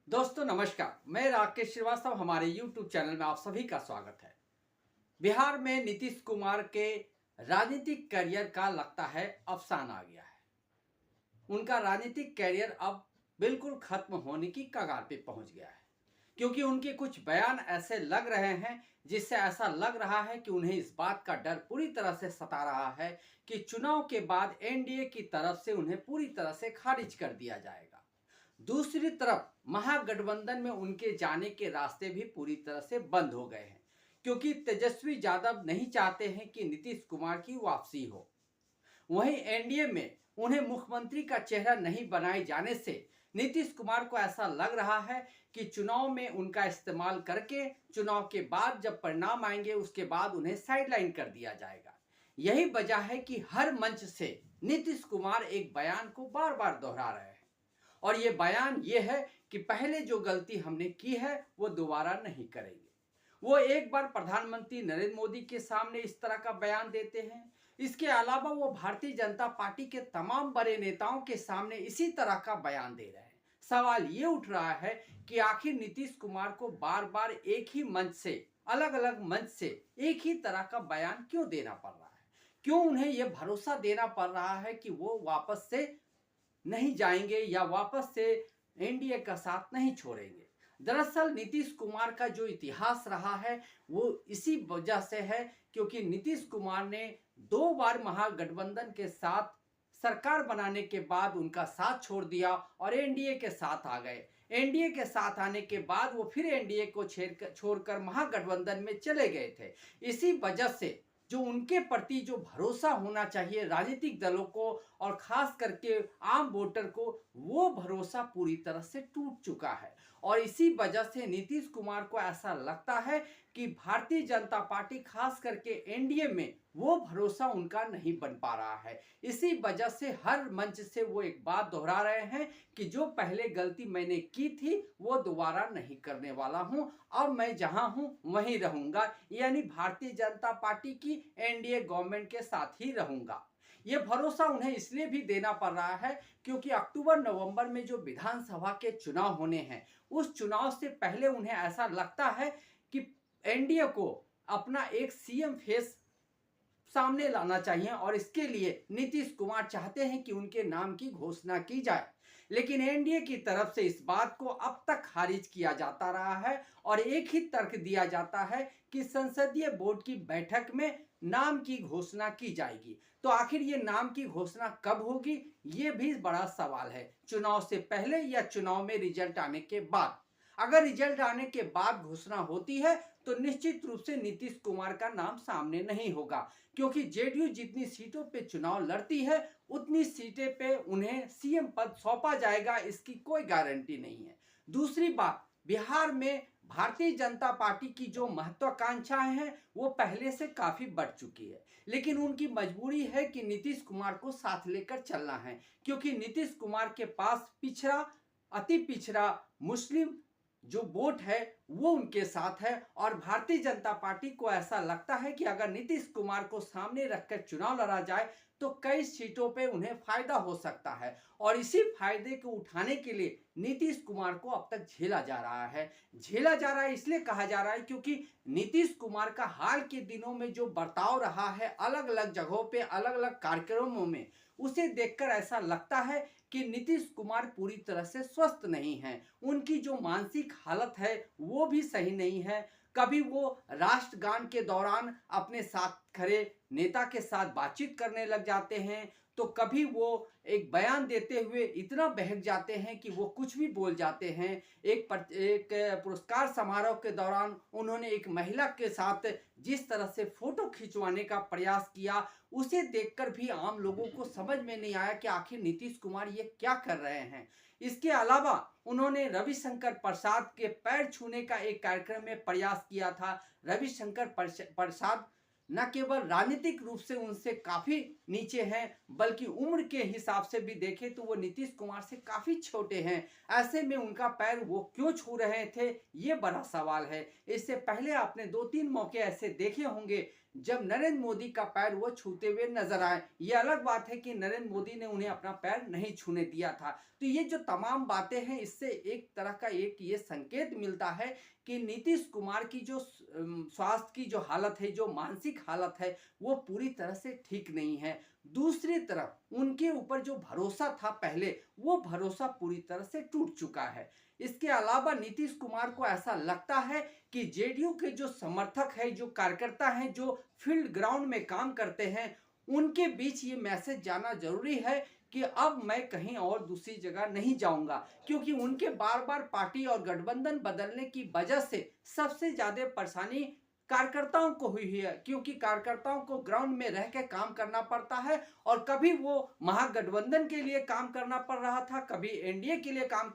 दोस्तों नमस्कार, मैं राकेश श्रीवास्तव। हमारे YouTube चैनल में आप सभी का स्वागत है। बिहार में नीतीश कुमार के राजनीतिक करियर का लगता है अवसान आ गया है। उनका राजनीतिक करियर अब बिल्कुल खत्म होने की कगार पे पहुंच गया है, क्योंकि उनके कुछ बयान ऐसे लग रहे हैं जिससे ऐसा लग रहा है कि उन्हें इस बात का डर पूरी तरह से सता रहा है कि चुनाव के बाद एनडीए की तरफ से उन्हें पूरी तरह से खारिज कर दिया जाएगा। दूसरी तरफ महागठबंधन में उनके जाने के रास्ते भी पूरी तरह से बंद हो गए हैं, क्योंकि तेजस्वी यादव नहीं चाहते हैं कि नीतीश कुमार की वापसी हो। वहीं एनडीए में उन्हें मुख्यमंत्री का चेहरा नहीं बनाए जाने से नीतीश कुमार को ऐसा लग रहा है कि चुनाव में उनका इस्तेमाल करके चुनाव के बाद जब परिणाम आएंगे उसके बाद उन्हें साइडलाइन कर दिया जाएगा। यही वजह है कि हर मंच से नीतीश कुमार एक बयान को बार बार दोहरा रहे हैं, और ये बयान ये है कि पहले जो गलती हमने की है वो दोबारा नहीं करेंगे। वो एक बार प्रधानमंत्री नरेंद्र मोदी के सामने इस तरह का बयान देते हैं। इसके अलावा वो भारतीय जनता पार्टी के तमाम बड़े नेताओं के सामने इसी तरह का बयान दे रहे हैं। सवाल ये उठ रहा है कि आखिर नीतीश कुमार को बार बार एक ही मंच से, अलग अलग मंच से एक ही तरह का बयान क्यों देना पड़ रहा है? क्यों उन्हें यह भरोसा देना पड़ रहा है कि वो वापस से नहीं जाएंगे या वापस से एनडीए का साथ नहीं छोड़ेंगे? दरअसल नीतीश कुमार का जो इतिहास रहा है वो इसी वजह से है, क्योंकि नीतीश कुमार ने 2 बार महागठबंधन के साथ सरकार बनाने के बाद उनका साथ छोड़ दिया और एनडीए के साथ आ गए। एनडीए के साथ आने के बाद वो फिर एनडीए को छोड़कर महागठबंधन में चले गए थे। इसी वजह से जो उनके प्रति जो भरोसा होना चाहिए राजनीतिक दलों को और खास करके आम वोटर को, वो भरोसा पूरी तरह से टूट चुका है। और इसी वजह से नीतीश कुमार को ऐसा लगता है कि भारतीय जनता पार्टी खास करके एनडीए में वो भरोसा उनका नहीं बन पा रहा है। इसी वजह से हर मंच से वो एक बात दोहरा रहे हैं कि जो पहले गलती मैंने की थी वो दोबारा नहीं करने वाला हूं, अब मैं जहां हूं वहीं रहूंगा, यानी भारतीय जनता पार्टी की एनडीए गवर्नमेंट के साथ ही रहूंगा। ये भरोसा उन्हें इसलिए भी देना पड़ रहा है क्योंकि अक्टूबर नवंबर में जो विधानसभा के चुनाव होने हैं, उस चुनाव से पहले उन्हें ऐसा लगता है कि एनडीए को अपना एक सीएम फेस सामने लाना चाहिए, और इसके लिए नीतीश कुमार चाहते हैं कि उनके नाम की घोषणा की जाए। लेकिन एनडीए की तरफ से इस बात को अब तक खारिज किया जाता रहा है और एक ही तर्क दिया जाता है कि संसदीय बोर्ड की बैठक में नाम की घोषणा की जाएगी। तो आखिर ये नाम की घोषणा कब होगी, ये भी बड़ा सवाल है। चुनाव से पहले या चुनाव में रिजल्ट आने के बाद? अगर रिजल्ट आने के बाद घोषणा होती है तो निश्चित रूप से नीतीश कुमार का नाम सामने नहीं होगा, क्योंकि जेडीयू जितनी सीटों पे चुनाव लड़ती है उतनी सीटें पे उन्हें सीएम पद सौंपा जाएगा, इसकी कोई गारंटी नहीं है। दूसरी बात, बिहार में भारतीय जनता पार्टी की जो महत्वाकांक्षाएं हैं वो पहले से काफी बढ़ चुकी है, लेकिन उनकी मजबूरी है कि नीतीश कुमार को साथ लेकर चलना है, क्योंकि नीतीश कुमार के पास पिछड़ा, अति पिछड़ा मुस्लिम जो वोट है वो उनके साथ है। और भारतीय जनता पार्टी को ऐसा लगता है कि अगर नीतीश कुमार को सामने रखकर चुनाव लड़ा जाए तो कई सीटों पे उन्हें फायदा हो सकता है, और इसी फायदे को उठाने के लिए नीतीश कुमार को अब तक झेला जा रहा है। झेला जा रहा है इसलिए कहा जा रहा है क्योंकि नीतीश कुमार का हाल के दिनों में जो बर्ताव रहा है अलग अलग जगहों पे, अलग अलग कार्यक्रमों में, उसे देखकर ऐसा लगता है कि नीतीश कुमार पूरी तरह से स्वस्थ नहीं हैं। उनकी जो मानसिक हालत है वो भी सही नहीं है। कभी वो राष्ट्रगान के दौरान अपने साथ खड़े नेता के साथ बातचीत करने लग जाते हैं, तो कभी वो एक बयान देते हुए इतना बहक जाते हैं कि वो कुछ भी बोल जाते हैं। एक पुरस्कार समारोह के दौरान उन्होंने एक महिला के साथ जिस तरह से फोटो खिंचवाने का प्रयास किया, उसे देखकर भी आम लोगों को समझ में नहीं आया कि आखिर नीतीश कुमार ये क्या कर रहे हैं। इसके अलावा उन्होंने रविशंकर प्रसाद के पैर छूने का एक कार्यक्रम में प्रयास किया था। रविशंकर प्रसाद न केवल राजनीतिक रूप से उनसे काफी नीचे हैं, बल्कि उम्र के हिसाब से भी देखें तो वो नीतीश कुमार से काफी छोटे हैं। ऐसे में उनका पैर वो क्यों छू रहे थे, ये बड़ा सवाल है। इससे पहले आपने 2-3 मौके ऐसे देखे होंगे जब नरेंद्र मोदी का पैर वो छूते हुए नजर आए। ये अलग बात है कि नरेंद्र मोदी ने उन्हें अपना पैर नहीं छूने दिया था। तो ये जो तमाम बातें हैं, इससे एक तरह का एक ये संकेत मिलता है कि नीतीश कुमार की जो स्वास्थ्य की जो हालत है, जो मानसिक हालत है, वो पूरी तरह से ठीक नहीं है। दूसरी तरफ उनके ऊपर जो भरोसा था पहले, वो भरोसा पूरी तरह से टूट चुका है। इसके अलावा नीतीश कुमार को ऐसा लगता है कि जेडीयू के जो समर्थक है, जो कार्यकर्ता हैं, जो फील्ड ग्राउंड में काम करते हैं, उनके बीच ये मैसेज जाना जरूरी है कि अब मैं कहीं और दूसरी जगह नहीं जाऊंगा, क्योंकि उनके बार बार पार्टी और गठबंधन बदलने की वजह से सबसे ज्यादा परेशानी कार्यकर्ताओं को हुई है, क्योंकि कार्यकर्ताओं को ग्राउंड में रह के काम करना पड़ता है। और कभी वो महागठबंधन के लिए काम करना पड़ रहा था, कभी एनडीए के लिए काम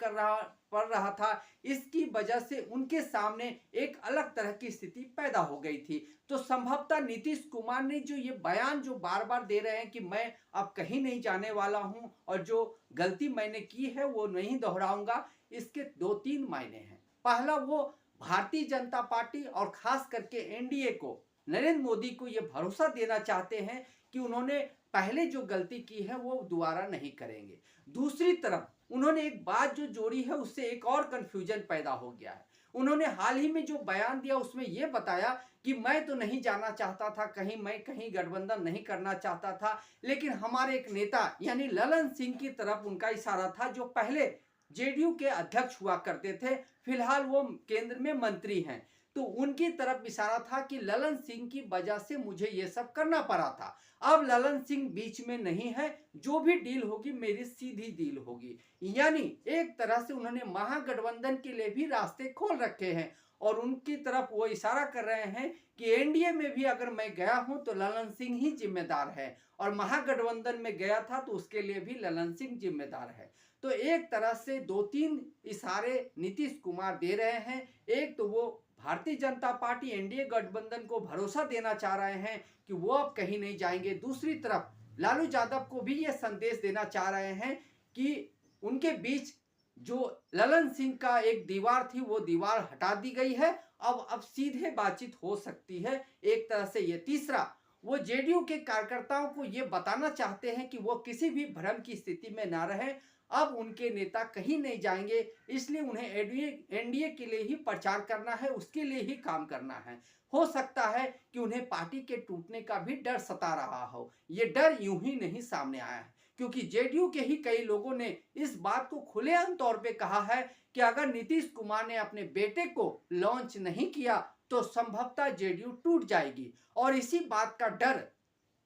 पड़ रहा था। इसकी वजह से उनके सामने एक अलग तरह की स्थिति पैदा हो गई थी। तो संभवतः नीतीश कुमार ने जो ये बयान जो बार बार दे रहे हैं कि मैं अब कहीं नहीं जाने वाला हूं और जो गलती मैंने की है वो नहीं दोहराऊंगा, इसके दो तीन मायने हैं। पहला, वो भारतीय जनता पार्टी और खास करके एनडीए को, नरेंद्र मोदी को ये भरोसा देना चाहते हैं कि उन्होंने पहले जो गलती की है वो दोबारा नहीं करेंगे। दूसरी तरफ उन्होंने एक बात जो जोड़ी है, उससे एक और कंफ्यूजन पैदा हो गया है। उन्होंने हाल ही में जो बयान दिया उसमें यह बताया कि मैं तो नहीं जाना चाहता था कहीं, मैं कहीं गठबंधन नहीं करना चाहता था, लेकिन हमारे एक नेता यानी ललन सिंह की तरफ उनका इशारा था, जो पहले जेडीयू के अध्यक्ष हुआ करते थे, फिलहाल वो केंद्र में मंत्री हैं। तो उनकी तरफ इशारा था कि ललन सिंह की वजह से मुझे ये सब करना पड़ा था। अब ललन सिंह बीच में नहीं है, जो भी डील होगी मेरी सीधी डील होगी। यानी एक तरह से उन्होंने महागठबंधन के लिए भी रास्ते खोल रखे हैं और उनकी तरफ वो इशारा कर रहे हैं कि एनडीए में भी अगर मैं गया हूं तो ललन सिंह ही जिम्मेदार है, और महागठबंधन में गया था तो उसके लिए भी ललन सिंह जिम्मेदार है। तो एक तरह से दो तीन इशारे नीतीश कुमार दे रहे हैं। एक तो वो भारतीय जनता पार्टी एनडीए गठबंधन को भरोसा देना चाह रहे हैं कि वो अब कहीं नहीं जाएंगे। दूसरी तरफ लालू यादव को भी ये संदेश देना चाह रहे हैं कि उनके बीच जो ललन सिंह का एक दीवार थी वो दीवार हटा दी गई है, अब सीधे बातचीत हो सकती है एक तरह से। ये तीसरा, वो जेडीयू के कार्यकर्ताओं को ये बताना चाहते हैं कि वो किसी भी भ्रम की स्थिति में ना रहें, अब उनके नेता कहीं नहीं जाएंगे, इसलिए उन्हें एनडीए के लिए ही प्रचार करना है, उसके लिए ही काम करना है। हो सकता है कि उन्हें पार्टी के टूटने का भी डर सता रहा हो। ये डर यूं ही नहीं सामने आया है, क्योंकि जेडीयू के ही कई लोगों ने इस बात को खुलेआम तौर पे कहा है कि अगर नीतीश कुमार ने अपने बेटे को लॉन्च नहीं किया तो संभवतः जेडीयू टूट जाएगी। और इसी बात का डर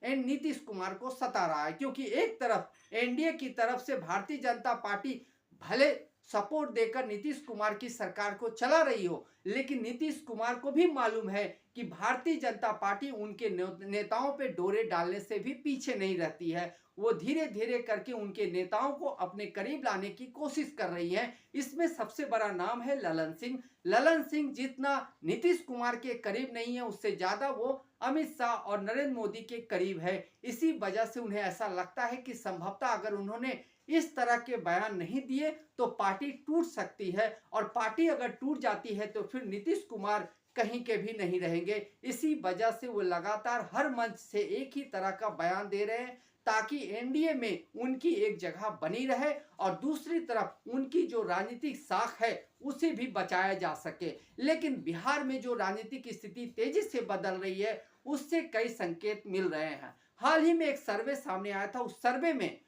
नीतीश कुमार को सता रहा है, क्योंकि एक तरफ एनडीए की तरफ से भारतीय जनता पार्टी भले सपोर्ट देकर नीतीश कुमार की सरकार को चला रही हो, लेकिन नीतीश कुमार को भी मालूम है कि भारतीय जनता पार्टी उनके नेताओं पे डोरे डालने से भी पीछे नहीं रहती है। वो धीरे धीरे करके उनके नेताओं को अपने करीब लाने की कोशिश कर रही है। इसमें सबसे बड़ा नाम है ललन सिंह। ललन सिंह जितना नीतीश कुमार के करीब नहीं है, उससे ज्यादा वो अमित शाह और नरेंद्र मोदी के करीब है। इसी वजह से उन्हें ऐसा लगता है कि संभवतः अगर उन्होंने इस तरह के बयान नहीं दिए तो पार्टी टूट सकती है, और पार्टी अगर टूट जाती है तो फिर नीतीश कुमार कहीं के भी नहीं रहेंगे। इसी वजह से वो लगातार हर मंच से एक ही तरह का बयान दे रहे हैं, ताकि एनडीए में उनकी एक जगह बनी रहे और दूसरी तरफ उनकी जो राजनीतिक साख है उसे भी बचाया जा सके। लेकिन बिहार में जो राजनीतिक स्थिति तेजी से बदल रही है, उससे कई संकेत मिल रहे हैं। हाल ही में एक सर्वे सामने आया था, उस सर्वे में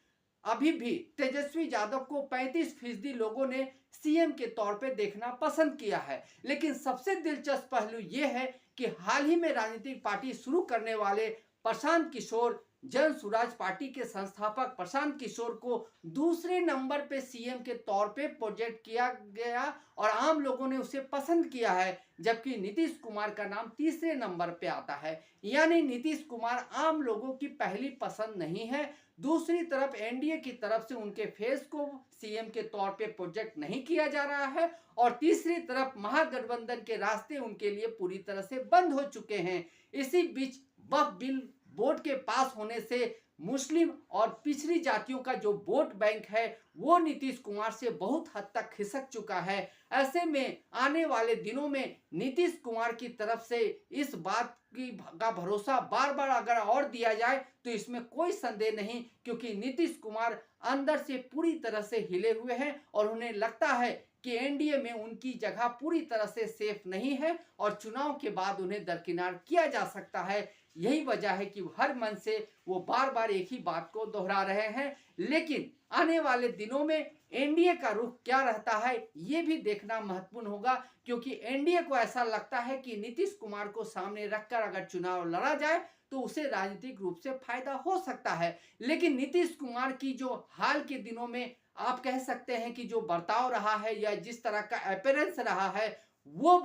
अभी भी तेजस्वी यादव को 35% लोगों ने सीएम के तौर पे देखना पसंद किया है। लेकिन सबसे दिलचस्प पहलू यह है कि हाल ही में राजनीतिक पार्टी शुरू करने वाले प्रशांत किशोर, जन स्वराज पार्टी के संस्थापक प्रशांत किशोर को दूसरे नंबर पे सीएम के तौर पे प्रोजेक्ट किया गया और आम लोगों ने उसे पसंद किया है, जबकि नीतीश कुमार का नाम तीसरे नंबर पे आता है। यानी नीतीश कुमार आम लोगों की पहली पसंद नहीं है। दूसरी तरफ एनडीए की तरफ से उनके फेस को सीएम के तौर पे प्रोजेक्ट नहीं किया जा रहा है, और तीसरी तरफ महागठबंधन के रास्ते उनके लिए पूरी तरह से बंद हो चुके हैं। इसी बीच वक्फ बिल बोर्ड के पास होने से मुस्लिम और पिछड़ी जातियों का जो वोट बैंक है वो नीतीश कुमार से बहुत हद तक खिसक चुका है। ऐसे में आने वाले दिनों में नीतीश कुमार की तरफ से इस बात का भरोसा बार बार अगर और दिया जाए तो इसमें कोई संदेह नहीं, क्योंकि नीतीश कुमार अंदर से पूरी तरह से हिले हुए हैं और उन्हें लगता है कि एनडीए में उनकी जगह पूरी तरह से सेफ नहीं है और चुनाव के बाद उन्हें दरकिनार किया जा सकता है। यही वजह है कि हर मन से वो बार बार एक ही बात को दोहरा रहे हैं। लेकिन आने वाले दिनों में एनडीए का रुख क्या रहता है ये भी देखना महत्वपूर्ण होगा, क्योंकि एनडीए को ऐसा लगता है कि नीतीश कुमार को सामने रखकर अगर चुनाव लड़ा जाए तो उसे राजनीतिक रूप से फायदा हो सकता है। लेकिन नीतीश कुमार की जो हाल के दिनों में आप कह सकते हैं कि जो बर्ताव रहा है या जिस तरह का अपीयरेंस रहा है वो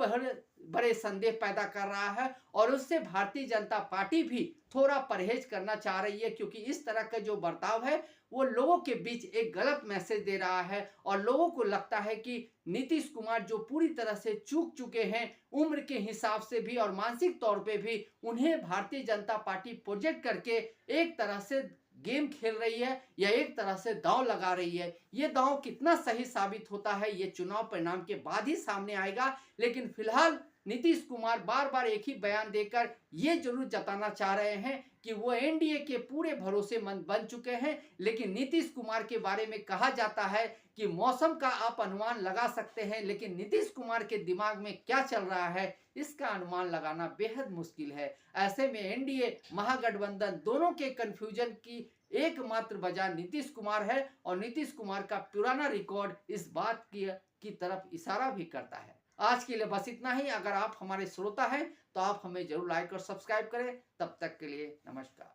बड़े संदेह पैदा कर रहा है और उससे भारतीय जनता पार्टी भी थोड़ा परहेज करना चाह रही है, क्योंकि इस तरह का जो बर्ताव है वो लोगों के बीच एक गलत मैसेज दे रहा है और लोगों को लगता है कि नीतीश कुमार जो पूरी तरह से चूक चुके हैं उम्र के हिसाब से भी और मानसिक तौर पे भी, उन्हें भारतीय जनता पार्टी प्रोजेक्ट करके एक तरह से गेम खेल रही है या एक तरह से दांव लगा रही है। ये दांव कितना सही साबित होता है ये चुनाव परिणाम के बाद ही सामने आएगा। लेकिन फिलहाल नीतीश कुमार बार बार एक ही बयान देकर ये जरूर जताना चाह रहे हैं कि वो एनडीए के पूरे भरोसेमंद बन चुके हैं। लेकिन नीतीश कुमार के बारे में कहा जाता है कि मौसम का आप अनुमान लगा सकते हैं, लेकिन नीतीश कुमार के दिमाग में क्या चल रहा है इसका अनुमान लगाना बेहद मुश्किल है। ऐसे में एनडीए महागठबंधन दोनों के कंफ्यूजन की एकमात्र वजह नीतीश कुमार है और नीतीश कुमार का पुराना रिकॉर्ड इस बात की तरफ इशारा भी करता है। आज के लिए बस इतना ही। अगर आप हमारे श्रोता हैं तो आप हमें जरूर लाइक और सब्सक्राइब करें। तब तक के लिए नमस्कार।